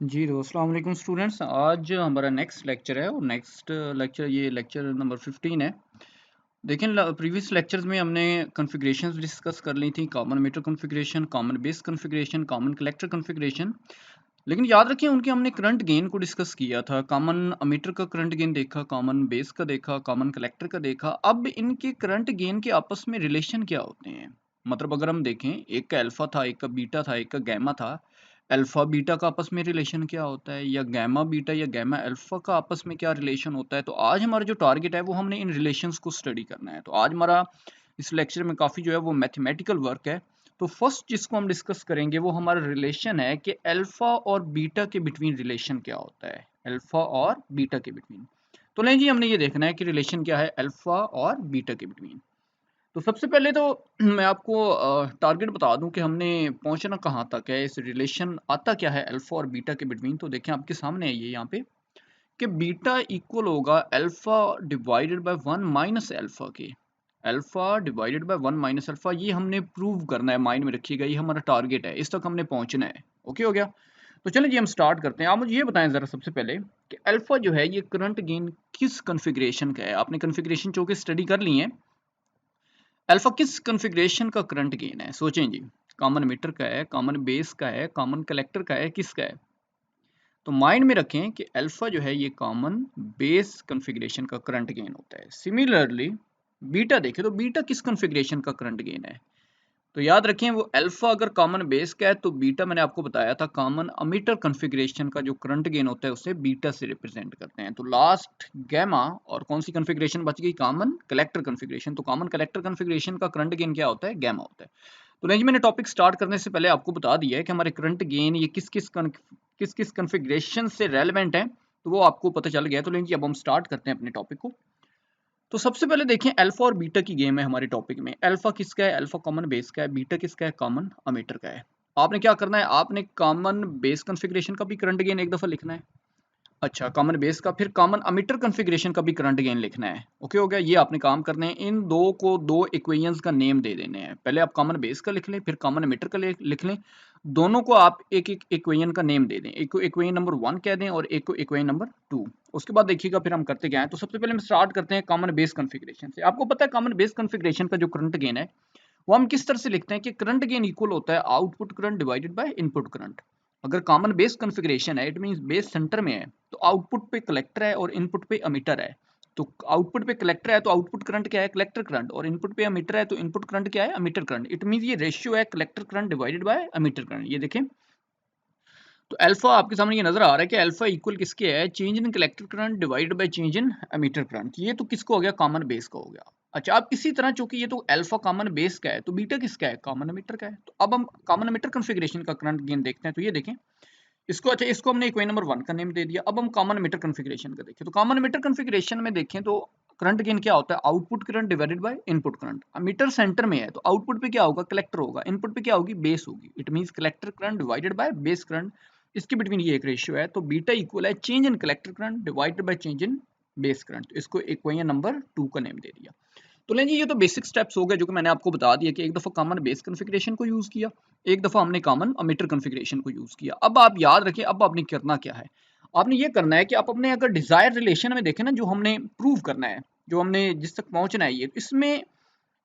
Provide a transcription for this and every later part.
जी, तो अस्सलाम वालेकुम स्टूडेंट्स। आज हमारा नेक्स्ट लेक्चर है और नेक्स्ट लेक्चर ये लेक्चर नंबर 15 है। देखें प्रीवियस लेक्चर्स में हमने कॉन्फ़िगरेशंस डिस्कस कर ली थी, common emitter configuration, common base configuration, common collector configuration. लेकिन याद रखें उनके हमने करंट गेन को डिस्कस किया था। कॉमन मीटर का करंट गेन देखा, कॉमन बेस का देखा, कॉमन कलेक्टर का देखा। अब इनके करंट गेन के आपस में रिलेशन क्या होते हैं? मतलब अगर हम देखें, एक का अल्फा था, एक का बीटा था, एक का गैमा था। अल्फा बीटा का आपस में रिलेशन क्या होता है, या गैमा बीटा या गैमा अल्फा का आपस में क्या रिलेशन होता है? तो आज हमारा जो टारगेट है वो हमने इन रिलेशंस को स्टडी करना है। तो आज हमारा इस लेक्चर में काफ़ी जो है वो मैथमेटिकल वर्क है। तो फर्स्ट जिसको हम डिस्कस करेंगे वो हमारा रिलेशन है कि अल्फा और बीटा के बिटवीन रिलेशन क्या होता है, अल्फा और बीटा के बिटवीन। तो नहीं जी, हमने ये देखना है कि रिलेशन क्या है अल्फा और बीटा के बिटवीन। तो सबसे पहले तो मैं आपको टारगेट बता दूं कि हमने पहुंचना कहाँ तक है, इस रिलेशन आता क्या है अल्फा और बीटा के बिटवीन। तो देखें आपके सामने है ये यहाँ पे कि बीटा इक्वल होगा alpha divided by 1 minus alpha के। Alpha divided by 1 minus alpha, ये हमने प्रूव करना है, माइंड में रखिएगा, ये हमारा टारगेट है, इस तक हमने पहुंचना है। ओके हो गया। तो चलिए जी हम स्टार्ट करते हैं। आप मुझे ये बताएं जरा सबसे पहले कि अल्फा जो है ये करंट गेन किस कॉन्फ़िगरेशन का है। आपने कॉन्फ़िगरेशन चूंकि स्टडी कर ली है। अल्फा किस कॉन्फ़िगरेशन का करंट गेन है, सोचें जी। कॉमन मीटर का है, कॉमन बेस का है, कॉमन कलेक्टर का है, किसका है? तो माइंड में रखें कि अल्फा जो है ये कॉमन बेस कॉन्फ़िगरेशन का करंट गेन होता है। सिमिलरली बीटा देखें तो बीटा किस कॉन्फ़िगरेशन का करंट गेन है? तो याद रखें वो अल्फा अगर कॉमन बेस का है तो बीटा मैंने आपको बताया था कॉमन अमीटर कॉन्फ़िगरेशन का जो करंट गेन होता है उसे बीटा से रिप्रेजेंट करते हैं। तो लास्ट गैमा और कौन सी कॉन्फ़िगरेशन बच गई? Common collector configuration. तो कॉमन कलेक्टर कॉन्फ़िगरेशन का करंट गेन क्या होता है? गैमा होता है। तो नहीं जी, मैंने टॉपिक स्टार्ट करने से पहले आपको बता दिया है कि हमारे करंट गेन ये किस किस कॉन्फ़िगरेशन से रेलेवेंट है, तो वो आपको पता चल गया है। तो लेकिन जी अब हम स्टार्ट करते हैं अपने टॉपिक को। तो सबसे पहले देखें अल्फा और बीटा की गेम है हमारे टॉपिक में। अल्फा किसका है? अल्फा कॉमन बेस का है। बीटा किसका है? कॉमन अमीटर का है। आपने क्या करना है, आपने कॉमन बेस कॉन्फ़िगरेशन का भी करंट गेन एक दफ़ा लिखना है। अच्छा, कॉमन बेस का, फिर कॉमन अमीटर कॉन्फ़िगरेशन का भी करंट गेन लिखना है। ओके हो गया, ये आपने काम करने हैं। इन दो को दो इक्वेशंस का नेम दे देने हैं। पहले आप कॉमन बेस का लिख लें, फिर कॉमन अमीटर का लिख लें। दोनों को आप एक एक इक्वेशन का नेम दे दें। एक को इक्वेशन नंबर 1 कह दें और एक को इक्वेशन नंबर 2। उसके बाद देखिएगा फिर हम करते क्या हैं। तो सबसे पहले हम स्टार्ट करते हैं कॉमन बेस कॉन्फ़िगरेशन से। आपको पता है कॉमन बेस कॉन्फ़िगरेशन का जो करंट गेन है वो हम किस तरह से लिखते हैं कि करंट गेन इक्वल होता है output current divided by input current. अगर कॉमन बेस कॉन्फ़िगरेशन है, इट मींस बेस सेंटर में है, तो आउटपुट पे कलेक्टर है और इनपुट पे एमिटर है। तो आउटपुट पे कलेक्टर है तो आउटपुट करंट क्या है? Collector current. और इनपुट पे एमिटर है तो इनपुट करंट क्या है? Emitter current. इट मींस ये रेशियो है collector current divided bye emitter current. ये देखें, तो अल्फा आपके सामने ये नजर आ रहा है कि अल्फा इक्वल किसके है? Change in collector current divided by change in emitter current. ये तो किसको हो गया? कॉमन बेस का हो गया। अच्छा, अब इसी तरह चूंकि ये तो अल्फा कॉमन बेस का है तो बीटा किसका है? कॉमन एमीटर का है। तो अब हम कॉमन एमीटर कॉन्फ़िगरेशन का करंट गेन देखते हैं। तो ये देखें, इसको अच्छा इसको हमने इक्वेशन नंबर 1 का नेम दे दिया। अब हम कॉमन एमीटर कॉन्फ़िगरेशन का देखें। तो कॉमन एमीटर कॉन्फ़िगरेशन में देखें तो करंट गेन क्या होता है? Output current divided by input current. Emitter centre में है तो आउटपुट पे क्या होगा? कलेक्टर होगा। इनपुट पे क्या होगी? बेस होगी। It means collector current divided by base current. इसके बिटवीन ये एक रेशियो है। तो बीटा इक्वल है change in collector current divided by change in base current. तो इसको इक्वेशन नंबर 2 का नेम दे दिया। तो लें जी, ये तो बेसिक स्टेप्स हो गए जो कि मैंने आपको बता दिया कि एक दफ़ा कॉमन बेस कॉन्फ़िगरेशन को यूज़ किया, एक दफ़ा हमने कॉमन एमीटर कॉन्फ़िगरेशन को यूज़ किया। अब आप याद रखें, अब आपने करना क्या है? आपने ये करना है कि आप अपने अगर डिज़ायर रिलेशन में देखें ना, जो हमने प्रूव करना है, जो हमने जिस तक पहुँचना है, ये इसमें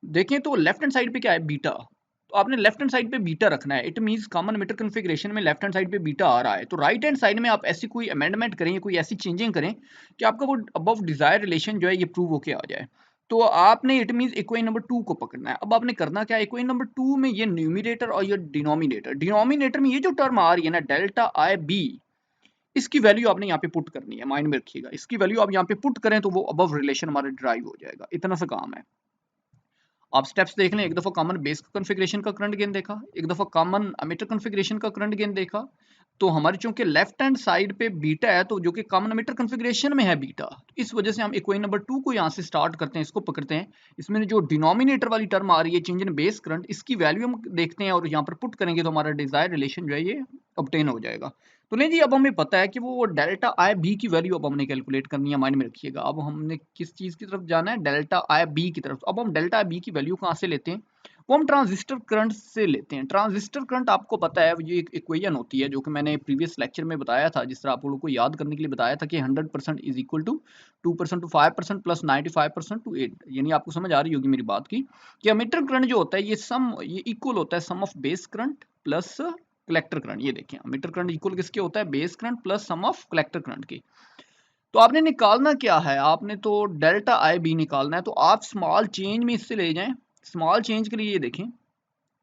देखें तो लेफ्ट हैंड साइड पे क्या है? बीटा। तो आपने लेफ्ट हैंड साइड पे बीटा रखना है। It means common emitter configuration में लेफ्ट हैंड साइड पे बीटा आ रहा है, तो राइट हैंड साइड में आप ऐसी कोई अमेंडमेंट करें या कोई ऐसी चेंजिंग करें कि आपका वो अबव डिजायर रिलेशन जो है ये प्रूव होके आ जाए। तो आपने इट मींस इक्वेशन नंबर 2 को पकड़ना है। अब आपने करना क्या है? इक्वेशन नंबर 2 में ये न्यूमरेटर और ये डिनोमिनेटर में ये जो टर्म आ रही है ना, डेल्टा आई बी, इसकी वैल्यू आपने यहाँ पे पुट करनी है। माइंड में रखिएगा, इसकी वैल्यू आप यहाँ पे पुट करें तो वो अबव रिलेशन हमारा ड्राइव हो जाएगा। इतना सा काम है। आप स्टेप्स देख लें। एक दफ़ा कॉमन बेस कॉन्फ़िगरेशन का करंट गेन देखा, एक दफ़ा कॉमन एमिटर कॉन्फ़िगरेशन का करंट गेन देखा। तो हमारी चूंकि लेफ्ट हैंड साइड पे बीटा है, तो जो कि कॉमन एमिटर कॉन्फ़िगरेशन में है बीटा, तो इस वजह से हम इक्वेशन नंबर 2 को यहाँ से स्टार्ट करते हैं, इसको पकड़ते हैं। इसमें जो डिनोमिनेटर वाली टर्म आ रही है चेंज इन बेस करंट, इसकी वैल्यू हम देखते हैं और यहाँ पर पुट करेंगे तो हमारा डिजायर रिलेशन जो है ये ऑब्टेन हो जाएगा। तो नहीं जी, अब हमें पता है कि वो डेल्टा आई बी की वैल्यू अब हमने कैलकुलेट करनी है। माइंड में रखिएगा, अब हमने किस चीज़ की तरफ जाना है? डेल्टा आई बी की तरफ। अब हम डेल्टा आई बी की वैल्यू कहाँ से लेते हैं? वो हम ट्रांजिस्टर करंट से लेते हैं। ट्रांजिस्टर करंट आपको पता है ये एक इक्वेशन होती है जो कि मैंने प्रीवियस लेक्चर में बताया था, जिस तरह आप लोगों को याद करने के लिए बताया था कि 100% is equal to 2% to 5% plus 95% to 8, यानी आपको समझ आ रही होगी मेरी बात की कि अमीटर करंट जो होता है ये इक्वल होता है sum of base current plus collector current. ये देखें अमीटर करंट इक्वल किसके होता है, base current plus sum of collector current के। तो आपने निकालना क्या है, आपने तो डेल्टा आई बी निकालना है। तो आप स्मॉल चेंज में इससे ले जाएं। स्मॉल चेंज के लिए ये देखें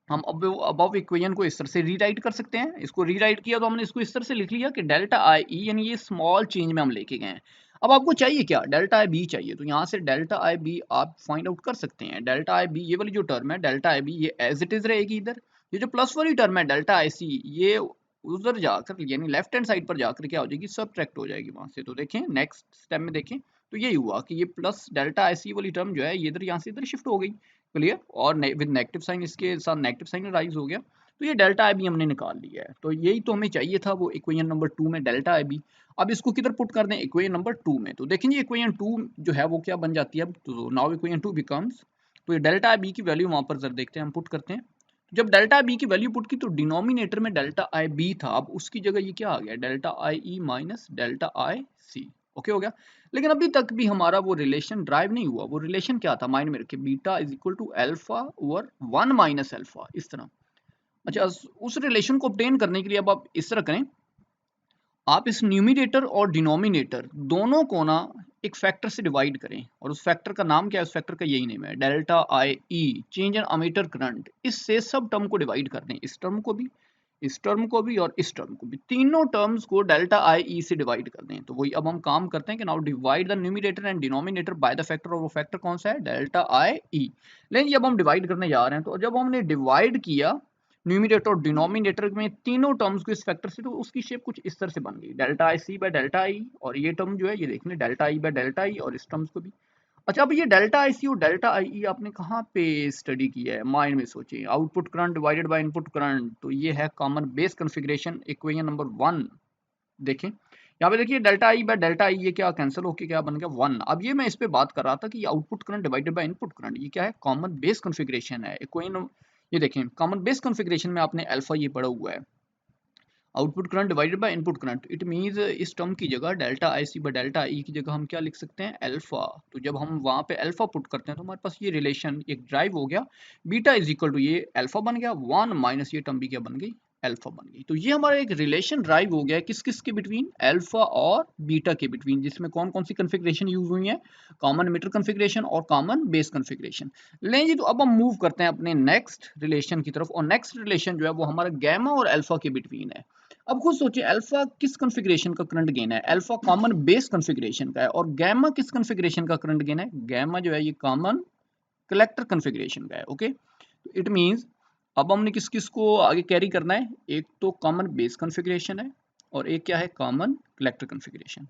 हम अब इक्वेशन को इस तरह से रीराइट कर सकते हैं। इसको रीराइट किया तो हमने इसको इस तरह से लिख लिया कि डेल्टा आई ई, यानी ये स्मॉल चेंज में हम लेके गए हैं। अब आपको चाहिए क्या, डेल्टा आई बी चाहिए। तो यहाँ से डेल्टा आई बी आप फाइंड आउट कर सकते हैं। डेल्टा आई बी ये वाली जो टर्म है डेल्टा आई बी, ये एज इट इज रहेगी इधर। ये जो प्लस वाली टर्म है डेल्टा आई सी, ये उधर जाकर यानी लेफ्ट हैंड साइड पर जाकर क्या हो जाएगी, सबट्रैक्ट हो जाएगी वहां से। तो देखें नेक्स्ट स्टेप में देखें तो यही हुआ कि ये प्लस डेल्टा आई सी वाली टर्म जो है ये इधर यहाँ से इधर शिफ्ट हो गई, क्लियर। और विद नेगेटिव साइन, इसके साथ नेगेटिव साइन राइज हो गया। तो ये डेल्टा आई बी हमने निकाल लिया है। तो यही तो हमें चाहिए था वो इक्वेशन नंबर 2 में डेल्टा आई बी। अब इसको किधर पुट कर दें, इक्वेशन नंबर 2 में। तो देखेंगे इक्वेशन 2 जो है वो क्या बन जाती है अब। तो नाउ इक्वेशन 2 बिकम्स, तो ये डेल्टा आई बी की वैल्यू वहां पर जरा देखते हैं, हम पुट करते हैं। जब डेल्टा आई बी की वैल्यू पुट की तो डिनोमिनेटर में डेल्टा आई बी था, अब उसकी जगह ये क्या आ गया, delta I E minus delta I C. Okay हो गया। लेकिन अभी तक भी हमारा वो रिलेशन ड्राइव नहीं हुआ। वो रिलेशन क्या था, माइंड में रखिए, beta is equal to alpha over 1 minus alpha, इस तरह। अच्छा, उस रिलेशन को ऑब्टेन करने के लिए अब आप इस तरह करें, आप इस न्यूमिनेटर और डिनोमिनेटर दोनों को ना एक फैक्टर से डिवाइड करें। और उस फैक्टर का नाम क्या है, उस फैक्टर का यही नेम है, delta I E, change in ammeter current. इससे सब टर्म को डिवाइड कर दें, इस टर्म को भी, इस टर्म को भी और इस टर्म को भी, तीनों टर्म्स को डेल्टा आई ई से डिवाइड कर दें। तो वही अब हम काम करते हैं कि now divide the numerator and denominator by the factor, और वो फैक्टर कौन सा है, डेल्टा आई ई। लेकिन जब हम डिवाइड करने जा रहे हैं तो जब हमने डिवाइड किया न्यूमिनेटर और डिनोमिनेटर में तीनों टर्म्स को इस फैक्टर से, तो उसकी शेप कुछ इस तरह से बन गई, delta I C by delta I. और ये टर्म जो है ये देख लें, delta I by delta I, और इस टर्म्स को भी। अच्छा, अब ये डेल्टा आई सी और डेल्टा आई ई आपने कहाँ पे स्टडी किया है, माइंड में सोचिए। Output current divided by input current, तो ये है common base configuration, equation number 1। देखें यहाँ पे, देखिए डेल्टा आई बाय डेल्टा आई, ये क्या कैंसिल होके क्या बन गया 1। अब ये मैं इस पे बात कर रहा था कि ये output current divided by input current, ये क्या है, कॉमन बेस कॉन्फ़िगरेशन है इक्वेशन। ये देखें कॉमन बेस कॉन्फ़िगरेशन में आपने अल्फा ये पढ़ा हुआ है, output current divided by input current. It means इस टर्म की जगह delta I C by delta E की जगह हम क्या लिख सकते हैं, अल्फा। तो जब हम वहां पे अल्फा पुट करते हैं तो हमारे पास ये रिलेशन एक ड्राइव हो गया, बीटा इज इक्वल टू ये अल्फा बन गया 1 माइनस ये टर्म भी क्या बन गई, अल्फा बन गई। तो ये हमारा एक रिलेशन ड्राइव हो गया किस किस के बिटवीन, अल्फा और बीटा के बिटवीन, जिसमें कौन कौन सी कॉन्फ़िगरेशन यूज हुई है, कॉमन एमिटर कॉन्फ़िगरेशन और कॉमन बेस कॉन्फ़िगरेशन। लें जी, तो अब हम मूव करते हैं अपने नेक्स्ट रिलेशन की तरफ। और नेक्स्ट रिलेशन जो है वो हमारा गैमा और अल्फा के बिटवीन है। अब खुद सोचिए, अल्फा किस कॉन्फ़िगरेशन का करंट गेन है, अल्फा कॉमन बेस कॉन्फ़िगरेशन का है। और गैमा किस कॉन्फ़िगरेशन का करंट गेन है, गैमा जो है ये कॉमन कलेक्टर कॉन्फ़िगरेशन का है। ओके, तो इट मींस अब हमने किस किस को आगे कैरी करना है, एक तो कॉमन बेस कॉन्फ़िगरेशन है और एक क्या है, कॉमन कलेक्टर कॉन्फ़िगरेशन।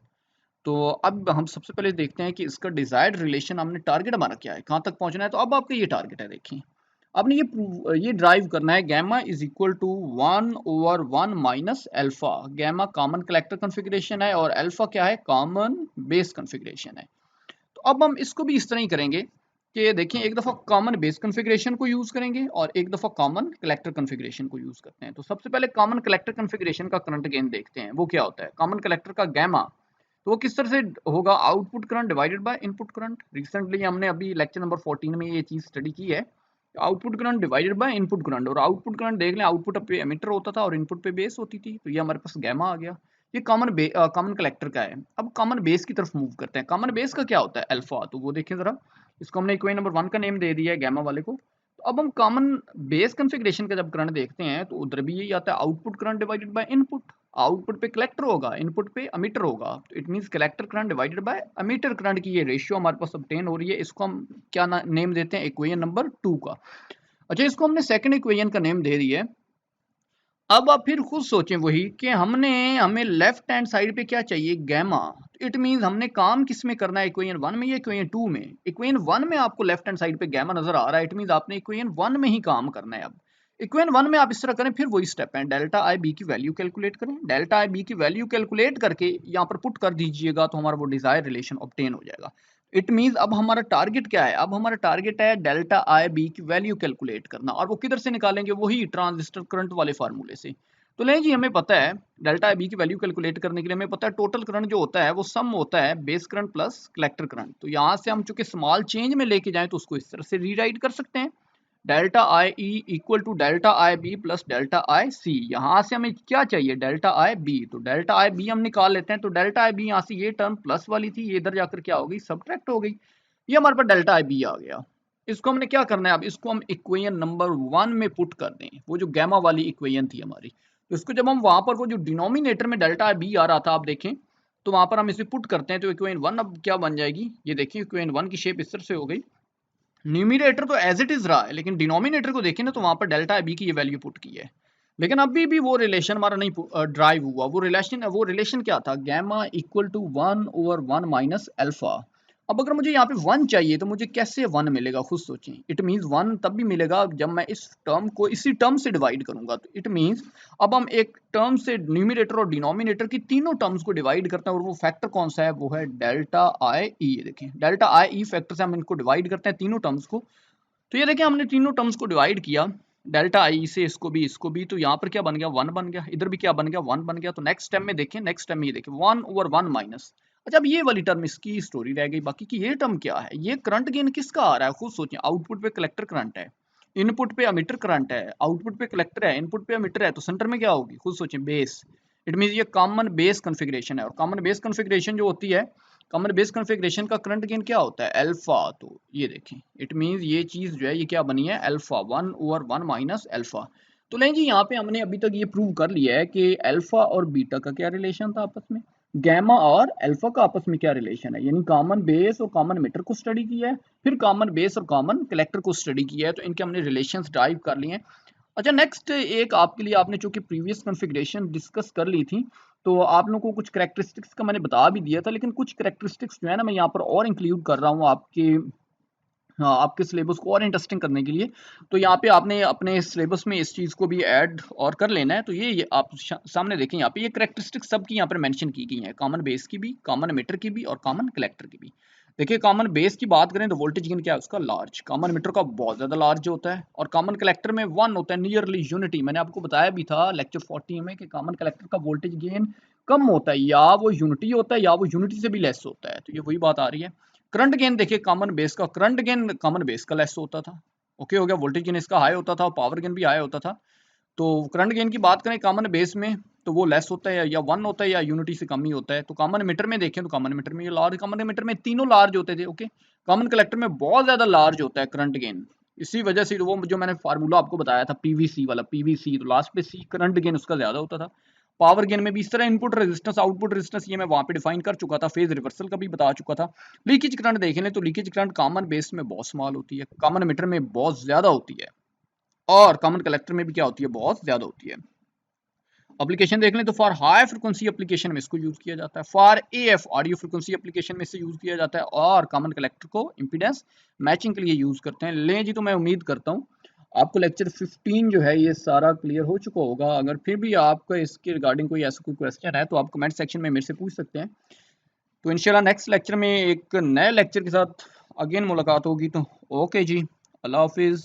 तो अब हम सबसे पहले देखते हैं कि इसका डिजायर्ड रिलेशन, हमने टारगेट हमारा क्या है, कहाँ तक पहुंचना है। तो अब आपका ये टारगेट है, देखिए आपने ये ड्राइव करना है, gamma is equal to 1 over 1 minus alpha. Gamma common collector configuration है और अल्फा क्या है, कॉमन बेस कॉन्फ़िगरेशन है। तो अब हम इसको भी इस तरह ही करेंगे कि देखिए एक दफ़ा कॉमन बेस कॉन्फ़िगरेशन को यूज़ करेंगे और एक दफ़ा कॉमन कलेक्टर कॉन्फ़िगरेशन को यूज़ करते हैं। तो सबसे पहले कॉमन कलेक्टर कॉन्फ़िगरेशन का करंट गेन देखते हैं, वो क्या होता है, कॉमन कलेक्टर का गैमा। तो वो किस तरह से होगा, output current divided by input current. Recently हमने अभी लेक्चर नंबर 14 में ये चीज़ स्टडी की है, output current divided by input current. और आउटपुट करंट देख लें, आउटपुट पे एमिटर होता था और इनपुट पे बेस होती थी। तो ये हमारे पास गैमा आ गया, ये कॉमन कलेक्टर का है। अब कॉमन बेस की तरफ मूव करते हैं। कॉमन बेस का क्या होता है, अल्फा। तो वो देखें जरा, इसको हमने इक्वेशन नंबर 1 का नेम दे दिया है गैमा वाले को। तो अब हम कॉमन बेस कॉन्फ़िगरेशन का जब करंट देखते हैं तो उधर भी यही आता है, output current divided by input. Output पे कलेक्टर होगा, इनपुट पे अमीटर होगा। तो it means collector current divided bye ammeter current की ये रेशियो हमारे पास ऑब्टेन हो रही है। इसको हम क्या नेम देते हैं, इक्वेशन नंबर 2 का। अच्छा, इसको हमने सेकंड इक्वेशन का नेम दे दिया है। अब आप फिर खुद सोचें वही कि हमें लेफ्ट हैंड साइड पे क्या चाहिए, गैमा। इट मींस हमने काम किस में करना है, इक्वेशन 1 में या इक्वेशन 2 में। इक्वेशन 1 में आपको लेफ्ट हैंड साइड पे गैमा नजर आ रहा है, इट मींस आपने इक्वेशन 1 में ही काम करना है। अब इक्वेशन 1 में आप इस तरह करें, फिर वही स्टेप है, डेल्टा आई बी की वैल्यू कैलकुलेट करें। डेल्टा आई बी की वैल्यू कैलकुलेट करके यहाँ पर पुट कर दीजिएगा तो हमारा वो डिजायर रिलेशन ऑब्टेन हो जाएगा। इट मींस अब हमारा टारगेट क्या है, अब हमारा टारगेट है डेल्टा आई बी की वैल्यू कैलकुलेट करना, और वो किधर से निकालेंगे, वही ट्रांजिस्टर करंट वाले फार्मूले से। तो लें जी, हमें पता है डेल्टा आई बी की वैल्यू कैलकुलेट करने के लिए हमें पता है टोटल करंट जो होता है वो सम होता है base current plus collector current. तो यहाँ से हम चूंकि स्मॉल चेंज में लेके जाएं तो उसको इस तरह से रीराइट कर सकते हैं, delta I E equal to delta I B plus delta I C. यहाँ से हमें क्या चाहिए, डेल्टा आई बी, तो डेल्टा आई बी हम निकाल लेते हैं। तो डेल्टा आई बी यहाँ से ये टर्म प्लस वाली थी, ये इधर जाकर क्या हो गई, सब्ट्रैक्ट हो गई। ये हमारे पास डेल्टा आई बी आ गया। इसको हमने क्या करना है, अब इसको हम इक्वेशन नंबर 1 में पुट कर दें, वो जो गैमा वाली इक्वेशन थी हमारी। तो इसको जब हम वहां पर वो जो डिनोमिनेटर में डेल्टा आई बी आ रहा था आप देखें, तो वहां पर हम इसे पुट करते हैं, तो इक्वेशन 1 अब क्या बन जाएगी, ये देखिए इक्वेशन 1 की शेप इस तरह से हो गई। न्यूमिनेटर तो एज इट इज रहा है, लेकिन डिनोमिनेटर को देखें ना तो वहां पर डेल्टा बी की ये वैल्यू पुट की है, लेकिन अभी भी वो रिलेशन हमारा नहीं ड्राइव हुआ। वो रिलेशन क्या था, gamma equal to 1/1 minus alpha. अब अगर मुझे यहाँ पे 1 चाहिए तो मुझे कैसे 1 मिलेगा, खुद सोचें। इट मीन्स 1 तब भी मिलेगा जब मैं इस टर्म को इसी टर्म से डिवाइड करूंगा। तो इट मीन्स अब हम एक टर्म से न्यूमिनेटर और डिनोमिनेटर की तीनों टर्म्स को डिवाइड करते हैं, और वो फैक्टर कौन सा है, वो है डेल्टा आई ई। देखें डेल्टा आई ई फैक्टर से हम इनको डिवाइड करते हैं तीनों टर्म्स को। तो ये देखिए हमने तीनों टर्म्स को डिवाइड किया डेल्टा आई से, इसको भी, तो यहाँ पर क्या बन गया, 1 बन गया, इधर भी क्या बन गया, 1 बन गया। तो नेक्स्ट टाइम में देखें, नेक्स्ट टाइम में ये देखिए 1/1 माइनस। अच्छा, अब ये वाली टर्म इसकी स्टोरी रह गई, बाकी की ये टर्म क्या है, ये करंट गेन किसका आ रहा है, खुद सोचें। आउटपुट पे कलेक्टर करंट है, इनपुट पे अमीटर करंट है, आउटपुट पे कलेक्टर है, इनपुट पे अमीटर है, तो सेंटर में क्या होगी, खुद सोचें, बेस। इट मीन ये कॉमन बेस कॉन्फ़िगरेशन है, और कॉमन बेस कॉन्फ़िगरेशन जो होती है, कॉमन बेस कॉन्फ़िगरेशन का करंट गेन क्या होता है, अल्फा। तो ये देखें इट मींस ये चीज जो है ये क्या बनी है, अल्फा 1/1 माइनस अल्फा। तो लें जी, यहाँ पे हमने अभी तक ये प्रूव कर लिया है कि अल्फा और बीटा का क्या रिलेशन था आपस में, गैमा और अल्फा का आपस में क्या रिलेशन है, यानी कॉमन बेस और कॉमन मीटर को स्टडी किया है, फिर कॉमन बेस और कॉमन कलेक्टर को स्टडी किया है, तो इनके हमने रिलेशंस ड्राइव कर लिए हैं। अच्छा, नेक्स्ट एक आपके लिए, आपने चूंकि प्रीवियस कॉन्फ़िगरेशन डिस्कस कर ली थी, तो आप लोगों को कुछ करैक्टरिस्टिक्स का मैंने बता भी दिया था, लेकिन कुछ करैक्टरिस्टिक्स जो है ना मैं यहाँ पर और इंक्लूड कर रहा हूँ आपके, हाँ, आपके सिलेबस को और इंटरेस्टिंग करने के लिए। तो यहाँ पे आपने अपने सिलेबस में इस चीज़ को भी ऐड और कर लेना है। तो ये आप सामने देखें, यहाँ पे ये करैक्टरिस्टिक्स सब की यहाँ पर मेंशन की गई हैं, कॉमन बेस की भी, कॉमन मीटर की भी, और कॉमन कलेक्टर की भी। देखिए कॉमन बेस की बात करें तो वोल्टेज गेन क्या है उसका, लार्ज। कॉमन मीटर का बहुत ज़्यादा लार्ज होता है, और कॉमन कलेक्टर में 1 होता है, नियरली यूनिटी। मैंने आपको बताया भी था लेक्चर 40 में कि कॉमन कलेक्टर का वोल्टेज गेन कम होता है, या वो यूनिटी होता है या वो यूनिटी से भी लेस होता है। तो ये वही बात आ रही है। करंट गेन देखिए, कॉमन बेस का करंट गेन कॉमन बेस का लेस होता था, ओके हो गया। वोल्टेज गेन इसका हाई होता था, पावर गेन भी हाई होता था। तो करंट गेन की बात करें कॉमन बेस में, तो वो लेस होता है, या 1 होता है, या यूनिटी से कम ही होता है। तो कॉमन मीटर में देखें तो कॉमन मीटर में ये लार्ज, कॉमन मीटर में तीनों लार्ज होते थे, ओके। कॉमन कलेक्टर में बहुत ज्यादा लार्ज होता है करंट गेन। इसी वजह से वो जो मैंने फार्मूला आपको बताया था पीवीसी वाला, पीवीसी तो लास्ट पे सी, करंट गेन उसका ज्यादा होता था। पावर गेन में भी इस तरह, इनपुट रेजिस्टेंस आउटपुट रेजिस्टेंस ये मैं वहां पे डिफाइन कर चुका था, फेज रिवर्सल का भी बता चुका था। लीकेज करंट देख लें तो लीकेज करंट कॉमन बेस में बहुत स्मॉल होती है, कॉमन मीटर में बहुत ज्यादा होती है, और कॉमन कलेक्टर में भी क्या होती है, बहुत ज्यादा होती है। एप्लीकेशन देख लें तो फॉर हाई फ्रिक्वेंसी एप्लीकेशन में इसको यूज किया जाता है, for AF audio frequency application में इसे यूज किया जाता है, और कॉमन कलेक्टर को इंपीडेंस मैचिंग के लिए यूज करते हैं। लें जी, तो मैं उम्मीद करता हूँ आपको लेक्चर 15 जो है ये सारा क्लियर हो चुका होगा। अगर फिर भी आपका इसके रिगार्डिंग कोई ऐसा कोई क्वेश्चन है तो आप कमेंट सेक्शन में मेरे से पूछ सकते हैं। तो इंशाल्लाह नेक्स्ट लेक्चर में एक नए लेक्चर के साथ अगेन मुलाकात होगी। तो ओके जी, अल्लाह हाफिज़।